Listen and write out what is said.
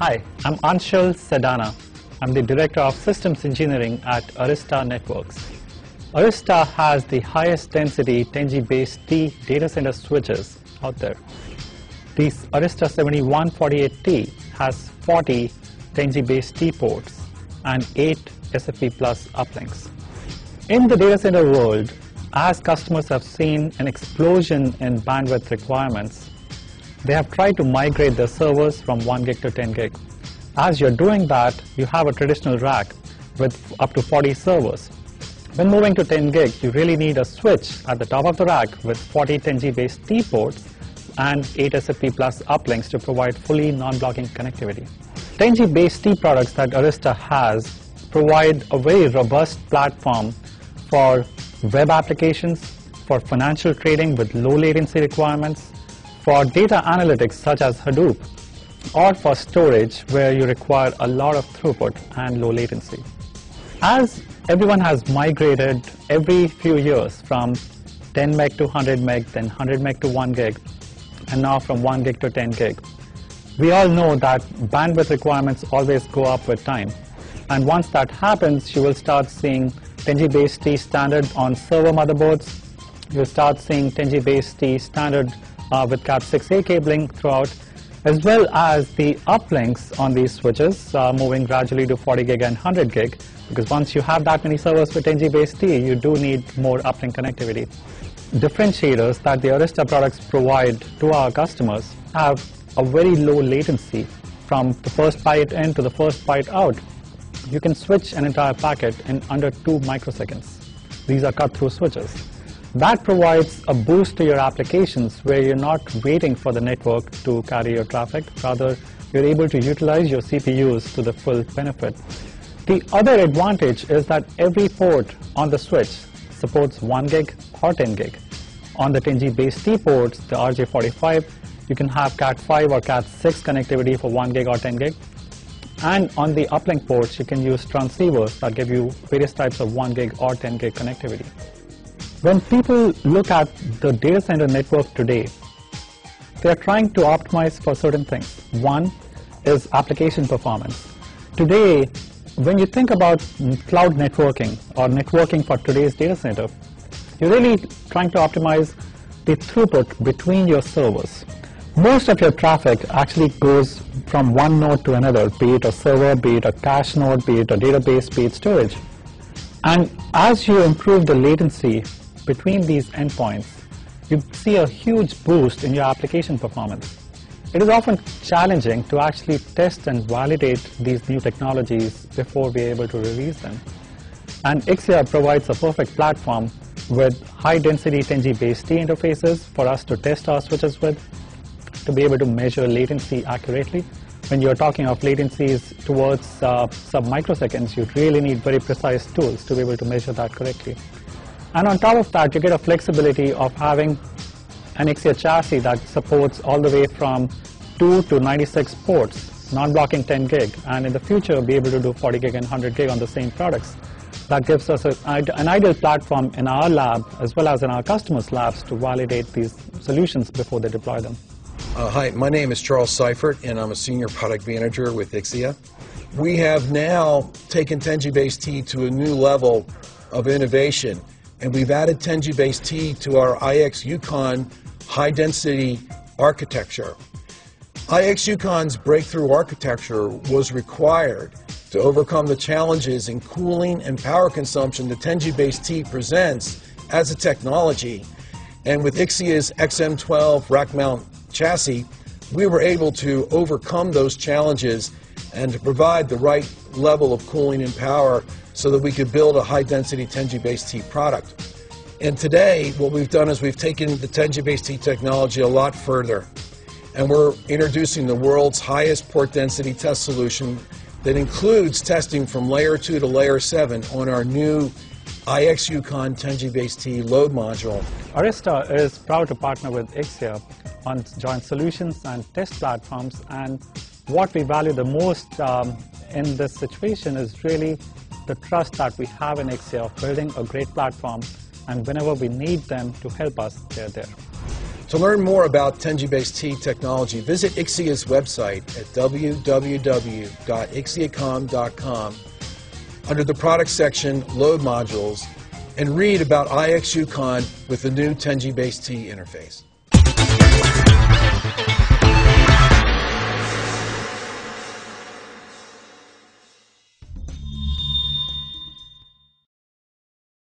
Hi, I'm Anshul Sedana. I'm the Director of Systems Engineering at Aristas Networks. Aristas has the highest density 10GBASE-T data center switches out there. The Aristas 7148T has 40 10GBASE-T ports and 8 SFP+ uplinks. In the data center world, as customers have seen an explosion in bandwidth requirements, they have tried to migrate their servers from 1 gig to 10 gig. As you're doing that, you have a traditional rack with up to 40 servers. When moving to 10 gig, you really need a switch at the top of the rack with 40 10GBASE-T ports and 8 SFP+ uplinks to provide fully non-blocking connectivity. 10GBASE-T products that Aristas has provide a very robust platform for web applications, for financial trading with low latency requirements, for data analytics such as Hadoop, or for storage where you require a lot of throughput and low latency. As everyone has migrated every few years from 10 meg to 100 meg, then 100 meg to 1 gig, and now from 1 gig to 10 gig, we all know that bandwidth requirements always go up with time. And once that happens, you will start seeing 10GBASE-T standard on server motherboards. You'll start seeing 10GBASE-T standard with Cat6a cabling throughout, as well as the uplinks on these switches moving gradually to 40 gig and 100 gig, because once you have that many servers with 10GBASE-T, you do need more uplink connectivity. Differentiators that the Aristas products provide to our customers have a very low latency from the first byte in to the first byte out. You can switch an entire packet in under 2 microseconds. These are cut-through switches. That provides a boost to your applications where you're not waiting for the network to carry your traffic. Rather, you're able to utilize your CPUs to the full benefit. The other advantage is that every port on the switch supports 1 gig or 10 gig. On the 10GBASE-T ports, the RJ45, you can have Cat5 or Cat6 connectivity for 1 gig or 10 gig. And on the uplink ports, you can use transceivers that give you various types of 1 gig or 10 gig connectivity. When people look at the data center network today, they are trying to optimize for certain things. One is application performance. Today, when you think about cloud networking or networking for today's data center, you're really trying to optimize the throughput between your servers. Most of your traffic actually goes from one node to another, be it a server, be it a cache node, be it a database, be it storage. And as you improve the latency between these endpoints, you see a huge boost in your application performance. It is often challenging to actually test and validate these new technologies before we are able to release them. And Ixias provides a perfect platform with high-density 10GBASE-T interfaces for us to test our switches with, to be able to measure latency accurately. When you're talking of latencies towards sub-microseconds, you really need very precise tools to be able to measure that correctly. And on top of that, you get a flexibility of having an Ixias chassis that supports all the way from 2 to 96 ports, non-blocking 10 gig, and in the future be able to do 40 gig and 100 gig on the same products. That gives us an ideal platform in our lab as well as in our customers' labs to validate these solutions before they deploy them. Hi, my name is Charles Seifert, and I'm a Senior Product Manager with Ixias. We have now taken 10GBASE-T to a new level of innovation, and we've added 10GBASE-T to our IXYukon high-density architecture. IXYukon's breakthrough architecture was required to overcome the challenges in cooling and power consumption that 10GBASE-T presents as a technology. And with Ixias XM12 rack mount chassis, we were able to overcome those challenges and to provide the right level of cooling and power so that we could build a high-density 10GBASE-T product. And today, what we've done is we've taken the 10GBASE-T technology a lot further, and we're introducing the world's highest port density test solution that includes testing from layer 2 to layer 7 on our new IXYukon 10GBASE-T load module. Aristas is proud to partner with Ixias on joint solutions and test platforms, and what we value the most in this situation is really the trust that we have in Ixias of building a great platform, and whenever we need them to help us, they're there. To learn more about 10GBASE-T technology, visit Ixia's website at www.ixiacom.com under the product section, Load Modules, and read about IXYukon with the new 10GBASE-T interface.